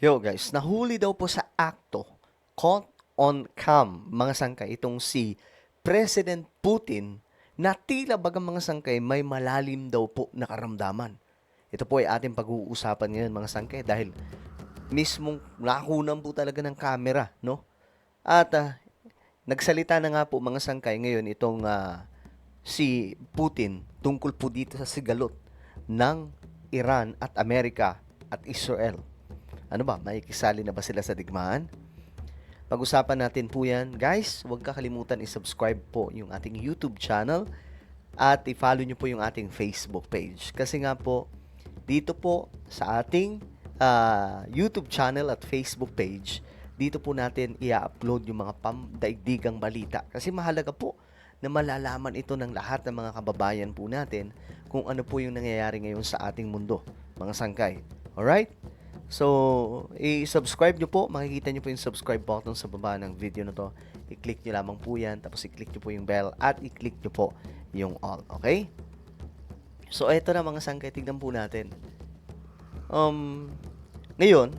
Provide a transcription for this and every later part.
Yo guys, nahuli daw po sa akto, caught on cam, mga sangkay, itong si President Putin na tila bagang mga sangkay may malalim daw po na karamdaman. Ito po ay ating pag-uusapan ngayon mga sangkay dahil mismong nakunan po talaga ng camera, no? At nagsalita na nga po mga sangkay ngayon itong si Putin tungkol po dito sa sigalot ng Iran at Amerika at Israel. Ano ba, makikisali na ba sila sa digmaan? Pag-usapan natin po yan. Guys, huwag kakalimutan i-subscribe po yung ating YouTube channel at i-follow nyo po yung ating Facebook page. Kasi nga po, dito po sa ating YouTube channel at Facebook page, dito po natin i-upload yung mga pamdaigdigang balita. Kasi mahalaga po na malalaman ito ng lahat ng mga kababayan po natin kung ano po yung nangyayari ngayon sa ating mundo, mga sangkay. Alright? So, i-subscribe nyo po. Makikita nyo po yung subscribe button sa baba ng video na to. I-click nyo lamang po yan. Tapos i-click nyo po yung bell at i-click nyo po yung all. Okay? So, eto na mga sangkay. Tignan po natin. Ngayon,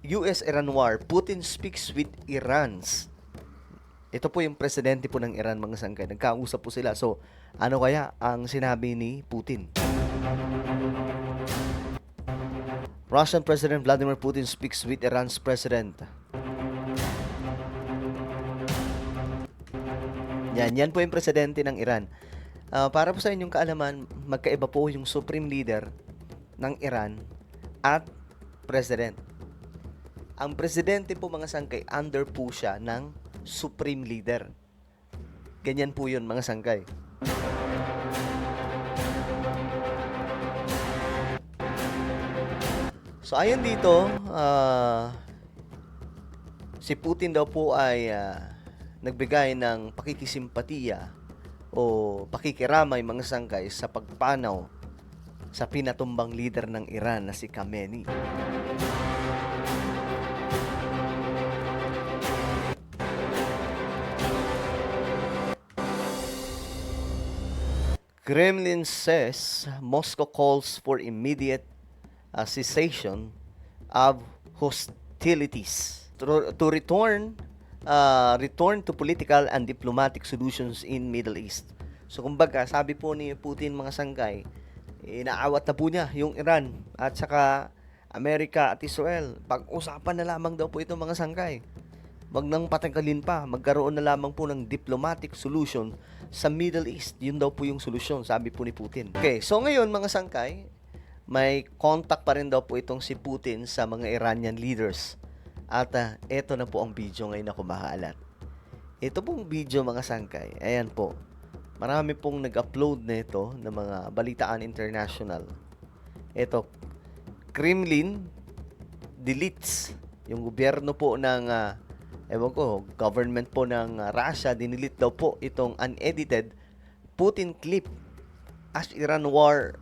US-Iran war. Putin speaks with Iran's. Ito po yung presidente po ng Iran, mga sangkay. Nagkausap po sila. So, ano kaya ang sinabi ni Putin? Russian President Vladimir Putin speaks with Iran's President. Yan po yung presidente ng Iran. Para po sa inyong kaalaman, magkaiba po yung Supreme Leader ng Iran at President. Ang presidente po mga sangkay, under po siya ng Supreme Leader. Ganyan po yun mga sangkay. So, ayon dito, si Putin daw po ay nagbigay ng pakikisimpatiya o pakikiramay mga sangkay sa pagpanaw sa pinatumbang leader ng Iran na si Khamenei. Kremlin says Moscow calls for immediate cessation of hostilities to return to political and diplomatic solutions in Middle East. So kumbaga, sabi po ni Putin mga sangkay, inaawat na po niya yung Iran at saka Amerika at Israel. Pag-usapan na lamang daw po ito mga sangkay. Wag nang patagalin pa, magkaroon na lamang po ng diplomatic solution sa Middle East. Yun daw po yung solusyon, sabi po ni Putin. Okay, so ngayon mga sangkay, may contact pa rin daw po itong si Putin sa mga Iranian leaders. At eto na po ang video ngayon na kumakalat. Ito pong video mga sangkay, ayan po. Marami pong nag-upload na ito ng mga Balitaan International. Ito, Kremlin deletes. Yung gobyerno po ng, government po ng Russia, dinilit daw po itong unedited Putin clip as Iran war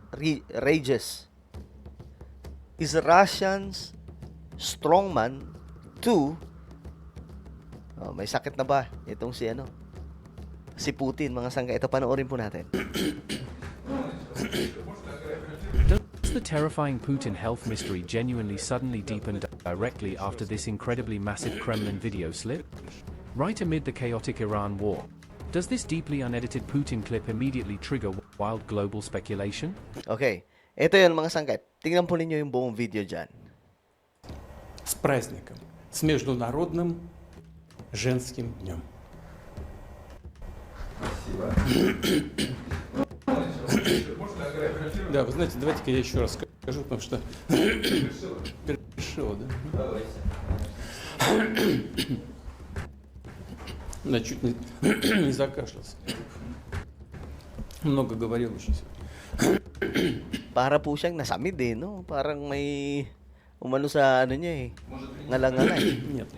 rages. Is Russians strongman to may sakit na ba itong si Putin mga sangka. Ito panoorin po natin. Does the terrifying Putin health mystery genuinely suddenly deepen directly after this incredibly massive Kremlin video slip? Right amid the chaotic Iran war, does this deeply unedited Putin clip immediately trigger wild global speculation? Okay. Ito yun mga sangkay. Tingnan po ninyo yung buong video dyan. С праздником, с Международным женским днем. Да, вы знаете, давайте-ка я еще раз скажу, потому что перешел, да? Да, чуть не закашлялся. Много говорил еще сегодня. Para po siyang nasamid no? Parang may umano sa niya ngalang-ngala Нет.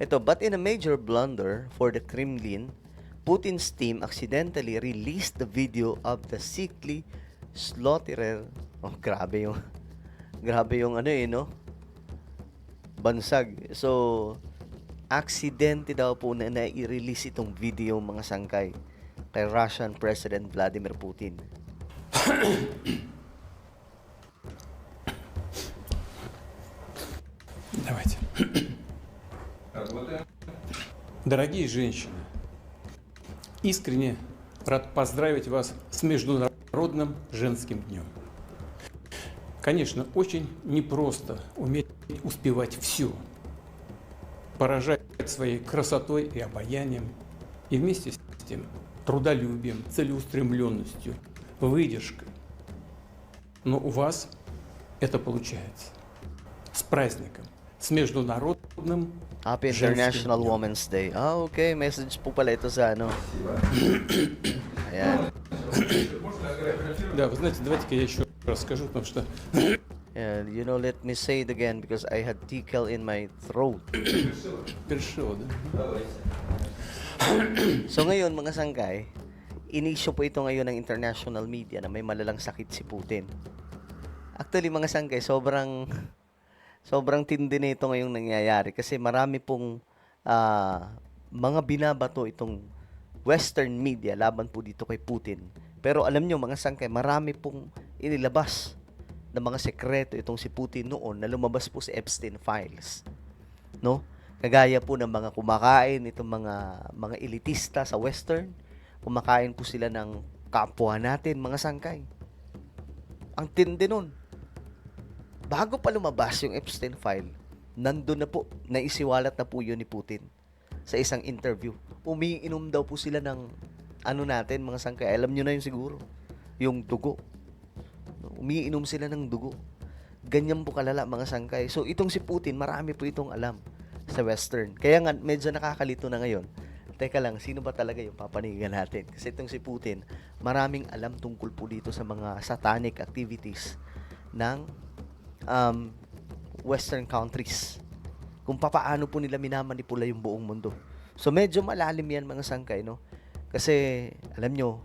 Ito, but in a major blunder for the Kremlin, Putin's team accidentally released the video of the sickly slaughterer. Oh, grabe yung no? Bansag. So, aksidente daw po na i-release itong video mga sangkay kay Russian President Vladimir Putin. Дорогие женщины, искренне рад поздравить вас с Международным женским днем. Конечно, очень непросто уметь успевать все, поражать своей красотой и обаянием, и вместе с тем трудолюбием, целеустремленностью, выдержкой. Но у вас это получается. С праздником, с Международным Happy женским International днем. Women's Day. Ah, okay. Message po pala ito sa ano. Ayan. Да, вы знаете, давайте-ка я еще раз скажу, потому что And you know, let me say it again because I had tickle in my throat. перешел, да? So ngayon, mga sangkay, inisyo po ito ngayon ng international media na may malalang sakit si Putin. Actually, mga sangkay, sobrang tindi na ito ngayong nangyayari kasi marami pong mga binabato itong Western media laban po dito kay Putin. Pero alam nyo, mga sangkay, marami pong inilabas na mga sekreto itong si Putin noon na lumabas po sa Epstein Files. No? Kagaya po ng mga kumakain, itong mga elitista sa Western, kumakain po sila ng kapwa natin, mga sangkay. Ang tindi nun. Bago pa lumabas yung Epstein File, nandun na po, naisiwalat na po yun ni Putin sa isang interview. Umiinom daw po sila ng ano natin, mga sangkay. Alam nyo na yun siguro. Yung dugo. Umiinom sila ng dugo. Ganyan po kalala, mga sangkay. So, itong si Putin, marami po itong alam sa Western. Kaya nga, medyo nakakalito na ngayon. Teka lang, sino ba talaga yung papanigan natin? Kasi itong si Putin, maraming alam tungkol po dito sa mga satanic activities ng Western countries. Kung paano po nila minamanipula yung buong mundo. So, medyo malalim yan, mga sangkay, no? Kasi, alam nyo,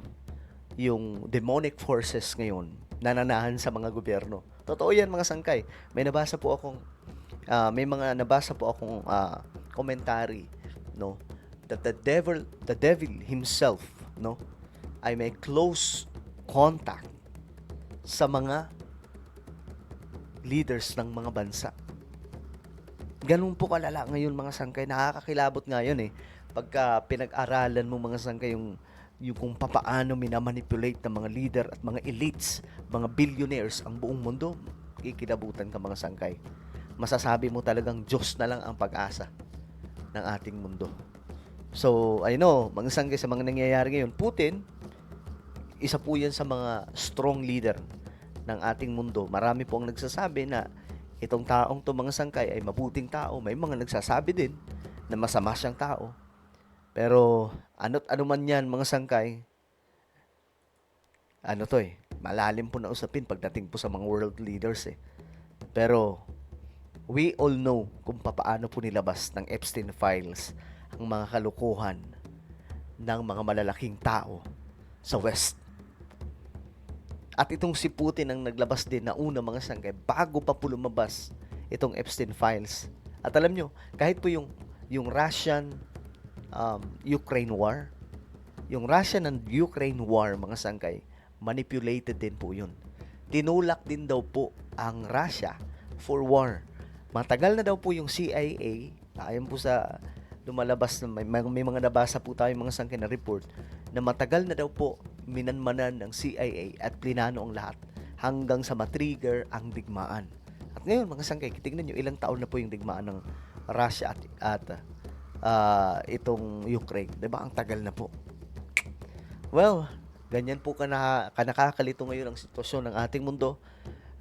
yung demonic forces ngayon, nananahan sa mga gobyerno. Totoo yan, mga sangkay. May nabasa po akong commentary, no, that the devil himself, no, ay may close contact sa mga leaders ng mga bansa. Ganun po kalala ngayon, mga sangkay. Nakakakilabot nga yun eh. Pagka pinag-aralan mo, mga sangkay, yung kung papaano minamanipulate ng mga leader at mga elites, mga billionaires ang buong mundo, kikilabutan ka, mga sangkay. Masasabi mo talagang Diyos na lang ang pag-asa ng ating mundo. So, I know, mga sangkay, sa mga nangyayari ngayon, Putin, isa po yan sa mga strong leader ng ating mundo. Marami po ang nagsasabi na itong taong to, mga sangkay, ay mabuting tao. May mga nagsasabi din na masama siyang tao. Pero, ano man yan, mga sangkay, malalim po na usapin pagdating po sa mga world leaders eh. Pero, we all know kung paano po nilabas ng Epstein Files ang mga kalukuhan ng mga malalaking tao sa West. At itong si Putin ang naglabas din na una, mga sangkay, bago pa po lumabas itong Epstein Files. At alam nyo, kahit po yung Russian Ukraine War, yung Russia and Ukraine War, mga sangkay, manipulated din po yun. Tinulak din daw po ang Russia for war. Matagal na daw po yung CIA, ayon po sa lumalabas na may mga nabasa po tayo, mga sangkay, na report na matagal na daw po minanmanan ng CIA at plinano ang lahat hanggang sa matrigger ang digmaan. At ngayon, mga sangkay, tingnan nyo, ilang taon na po yung digmaan ng Russia at itong Ukraine. Diba? Ang tagal na po. Well, ganyan po nakakalito ngayon ang sitwasyon ng ating mundo.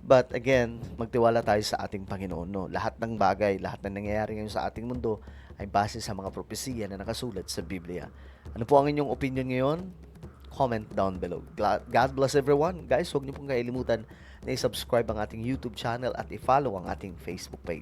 But again, magtiwala tayo sa ating Panginoon. No? Lahat ng bagay, lahat ng nangyayari ngayon sa ating mundo ay base sa mga propesiya na nakasulat sa Biblia. Ano po ang inyong opinion ngayon? Comment down below. God bless everyone. Guys, huwag niyo pong kailimutan na i-subscribe ang ating YouTube channel at i-follow ang ating Facebook page.